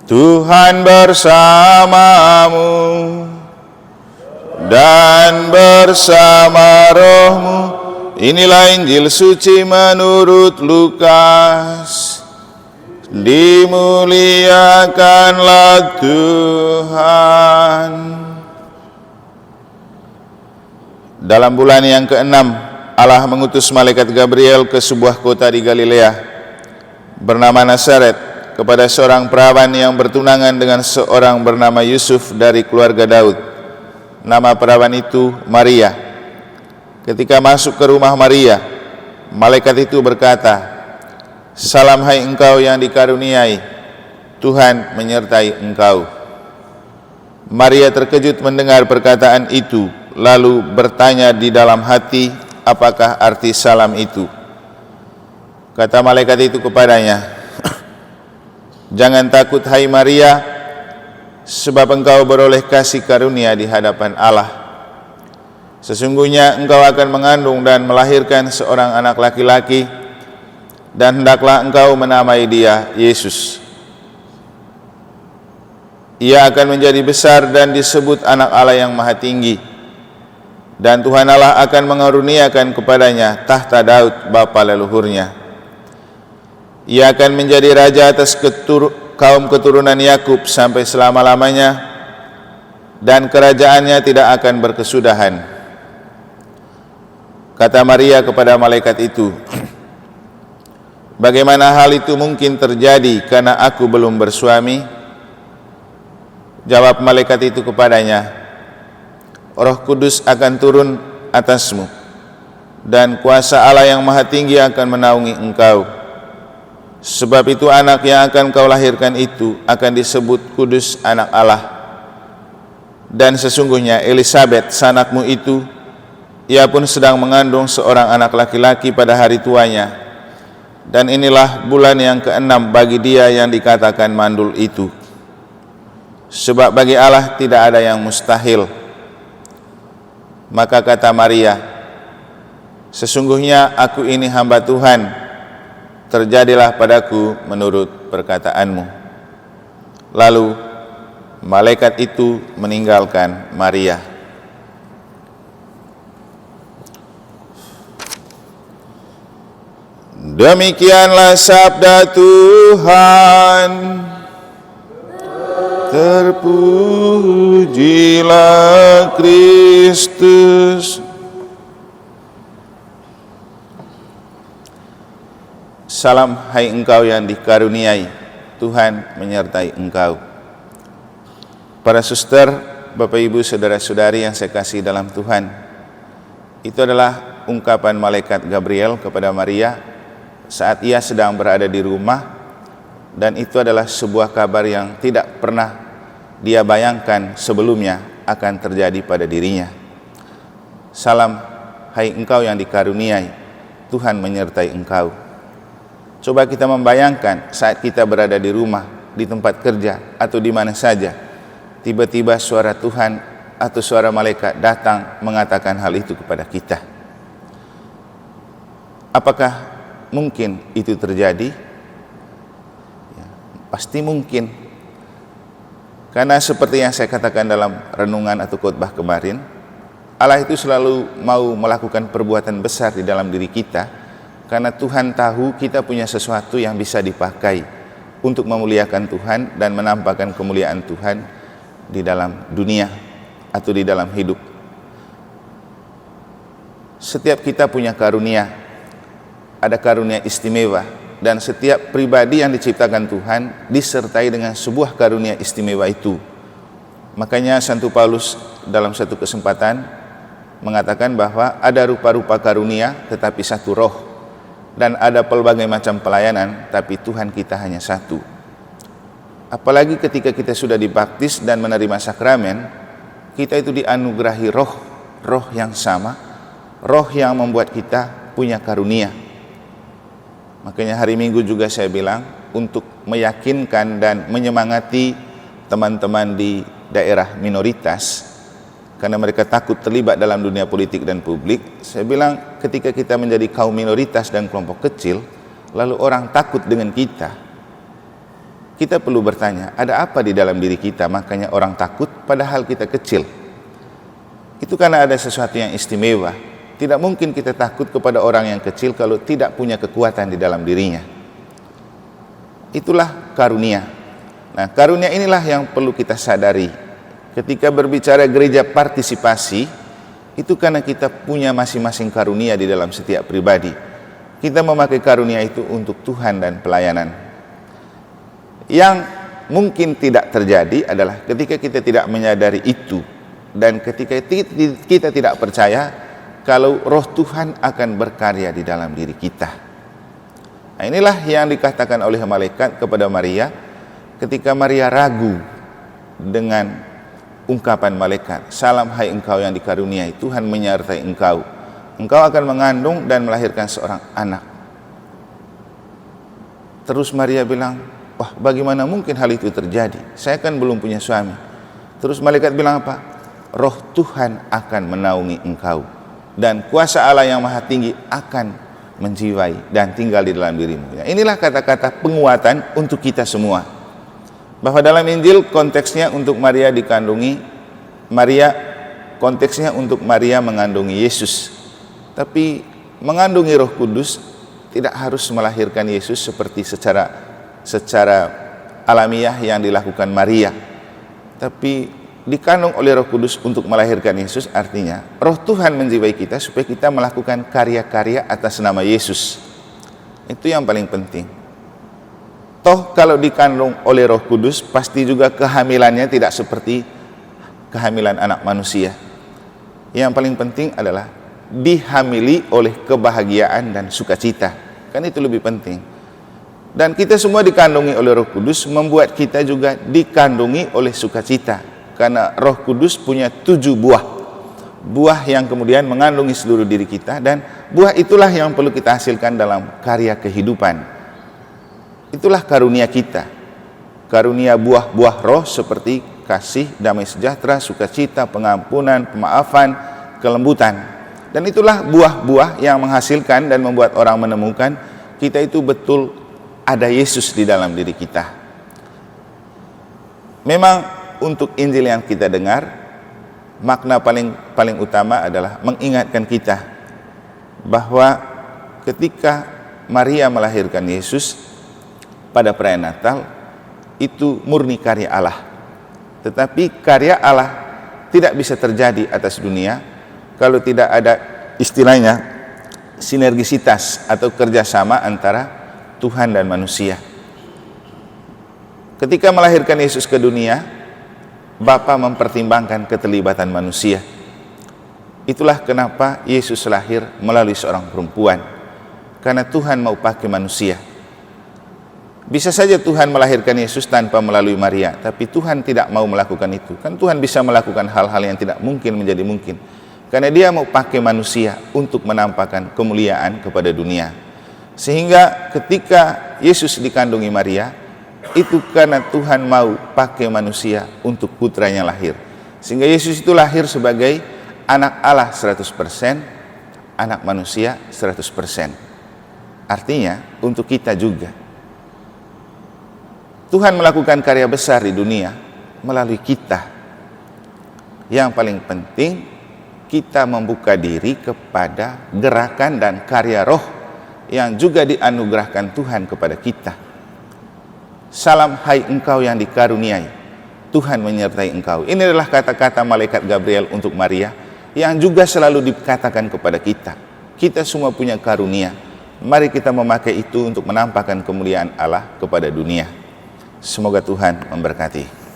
Tuhan bersamamu dan bersama rohmu. Inilah Injil suci menurut Lukas. Dimuliakanlah Tuhan. Dalam bulan yang ke-6, Allah mengutus malaikat Gabriel ke sebuah kota di Galilea bernama Nazaret kepada seorang perawan yang bertunangan dengan seorang bernama Yusuf dari keluarga Daud. Nama perawan itu Maria. Ketika masuk ke rumah Maria, malaikat itu berkata, "Salam hai engkau yang dikaruniai, Tuhan menyertai engkau." Maria terkejut mendengar perkataan itu, lalu bertanya di dalam hati, apakah arti salam itu? Kata malaikat itu kepadanya, "Jangan takut hai Maria, sebab engkau beroleh kasih karunia di hadapan Allah. Sesungguhnya engkau akan mengandung dan melahirkan seorang anak laki-laki, dan hendaklah engkau menamai dia Yesus. Ia akan menjadi besar dan disebut anak Allah yang maha tinggi, dan Tuhan Allah akan mengaruniakan kepadanya tahta Daud bapa leluhurnya. Ia akan menjadi raja atas kaum keturunan Yakub sampai selama-lamanya, dan kerajaannya tidak akan berkesudahan." Kata Maria kepada malaikat itu, "Bagaimana hal itu mungkin terjadi karena aku belum bersuami?" Jawab malaikat itu kepadanya, "Roh Kudus akan turun atasmu, dan kuasa Allah yang maha tinggi akan menaungi engkau. Sebab itu anak yang akan kau lahirkan itu akan disebut kudus anak Allah. Dan sesungguhnya Elisabet sanakmu itu, ia pun sedang mengandung seorang anak laki-laki pada hari tuanya, dan inilah bulan yang ke-6 bagi dia yang dikatakan mandul itu. Sebab bagi Allah tidak ada yang mustahil." Maka kata Maria, "Sesungguhnya aku ini hamba Tuhan, terjadilah padaku menurut perkataanmu." Lalu malaikat itu meninggalkan Maria. Demikianlah sabda Tuhan. Terpujilah Kristus. Salam hai engkau yang dikaruniai, Tuhan menyertai engkau. Para suster, Bapak Ibu, saudara-saudari yang saya kasih dalam Tuhan, itu adalah ungkapan malaikat Gabriel kepada Maria saat ia sedang berada di rumah, dan itu adalah sebuah kabar yang tidak pernah dia bayangkan sebelumnya akan terjadi pada dirinya. Salam hai engkau yang dikaruniai, Tuhan menyertai engkau. Coba kita membayangkan saat kita berada di rumah, di tempat kerja, atau di mana saja, tiba-tiba suara Tuhan atau suara malaikat datang mengatakan hal itu kepada kita. Apakah mungkin itu terjadi? Ya, pasti mungkin. Karena seperti yang saya katakan dalam renungan atau khotbah kemarin, Allah itu selalu mau melakukan perbuatan besar di dalam diri kita, karena Tuhan tahu kita punya sesuatu yang bisa dipakai untuk memuliakan Tuhan dan menampakkan kemuliaan Tuhan di dalam dunia atau di dalam hidup. Setiap kita punya karunia, ada karunia istimewa, dan setiap pribadi yang diciptakan Tuhan disertai dengan sebuah karunia istimewa itu. Makanya Santo Paulus dalam satu kesempatan mengatakan bahwa ada rupa-rupa karunia tetapi satu roh, dan ada pelbagai macam pelayanan tapi Tuhan kita hanya satu. Apalagi ketika kita sudah dibaptis dan menerima sakramen, kita itu dianugerahi roh yang sama, roh yang membuat kita punya karunia. Makanya hari Minggu juga saya bilang, untuk meyakinkan dan menyemangati teman-teman di daerah minoritas, karena mereka takut terlibat dalam dunia politik dan publik, saya bilang ketika kita menjadi kaum minoritas dan kelompok kecil, lalu orang takut dengan kita, kita perlu bertanya, ada apa di dalam diri kita makanya orang takut padahal kita kecil? Itu karena ada sesuatu yang istimewa. Tidak mungkin kita takut kepada orang yang kecil kalau tidak punya kekuatan di dalam dirinya. Itulah karunia. Nah, karunia inilah yang perlu kita sadari. Ketika berbicara gereja partisipasi, itu karena kita punya masing-masing karunia di dalam setiap pribadi. Kita memakai karunia itu untuk Tuhan dan pelayanan. Yang mungkin tidak terjadi adalah ketika kita tidak menyadari itu, dan ketika kita tidak percaya kalau roh Tuhan akan berkarya di dalam diri kita. Nah, inilah yang dikatakan oleh malaikat kepada Maria ketika Maria ragu dengan ungkapan malaikat, "Salam hai engkau yang dikaruniai, Tuhan menyertai engkau. Engkau akan mengandung dan melahirkan seorang anak." Terus Maria bilang, "Wah, bagaimana mungkin hal itu terjadi? Saya kan belum punya suami." Terus malaikat bilang apa? "Roh Tuhan akan menaungi engkau, dan kuasa Allah yang maha tinggi akan menjiwai dan tinggal di dalam dirimu." Ya, inilah kata-kata penguatan untuk kita semua. Bahwa dalam Injil konteksnya untuk Maria konteksnya untuk Maria mengandungi Yesus. Tapi mengandungi Roh Kudus tidak harus melahirkan Yesus seperti secara alamiah yang dilakukan Maria. Tapi dikandung oleh Roh Kudus untuk melahirkan Yesus, artinya Roh Tuhan menjiwai kita supaya kita melakukan karya-karya atas nama Yesus. Itu yang paling penting. Toh kalau dikandung oleh Roh Kudus, pasti juga kehamilannya tidak seperti kehamilan anak manusia. Yang paling penting adalah dihamili oleh kebahagiaan dan sukacita. Kan itu lebih penting. Dan kita semua dikandungi oleh Roh Kudus, membuat kita juga dikandungi oleh sukacita. Karena Roh Kudus punya 7 buah yang kemudian mengandungi seluruh diri kita, dan buah itulah yang perlu kita hasilkan dalam karya kehidupan. Itulah karunia kita. Karunia buah-buah roh seperti kasih, damai sejahtera, sukacita, pengampunan, pemaafan, kelembutan. Dan itulah buah-buah yang menghasilkan dan membuat orang menemukan kita itu betul ada Yesus di dalam diri kita. Memang untuk Injil yang kita dengar, makna paling utama adalah mengingatkan kita bahwa ketika Maria melahirkan Yesus pada perayaan Natal, itu murni karya Allah. Tetapi karya Allah tidak bisa terjadi atas dunia kalau tidak ada istilahnya sinergisitas atau kerjasama antara Tuhan dan manusia. Ketika melahirkan Yesus ke dunia, Bapa mempertimbangkan keterlibatan manusia. Itulah kenapa Yesus lahir melalui seorang perempuan, karena Tuhan mau pakai manusia. Bisa saja Tuhan melahirkan Yesus tanpa melalui Maria, tapi Tuhan tidak mau melakukan itu. Kan Tuhan bisa melakukan hal-hal yang tidak mungkin menjadi mungkin, karena Dia mau pakai manusia untuk menampakkan kemuliaan kepada dunia. Sehingga ketika Yesus dikandungi Maria, itu karena Tuhan mau pakai manusia untuk putranya lahir. Sehingga Yesus itu lahir sebagai anak Allah 100%, anak manusia 100%. Artinya untuk kita juga. Tuhan melakukan karya besar di dunia melalui kita. Yang paling penting, kita membuka diri kepada gerakan dan karya roh yang juga dianugerahkan Tuhan kepada kita. Salam hai engkau yang dikaruniai, Tuhan menyertai engkau. Ini adalah kata-kata malaikat Gabriel untuk Maria yang juga selalu dikatakan kepada kita. Kita semua punya karunia. Mari kita memakai itu untuk menampakkan kemuliaan Allah kepada dunia. Semoga Tuhan memberkati.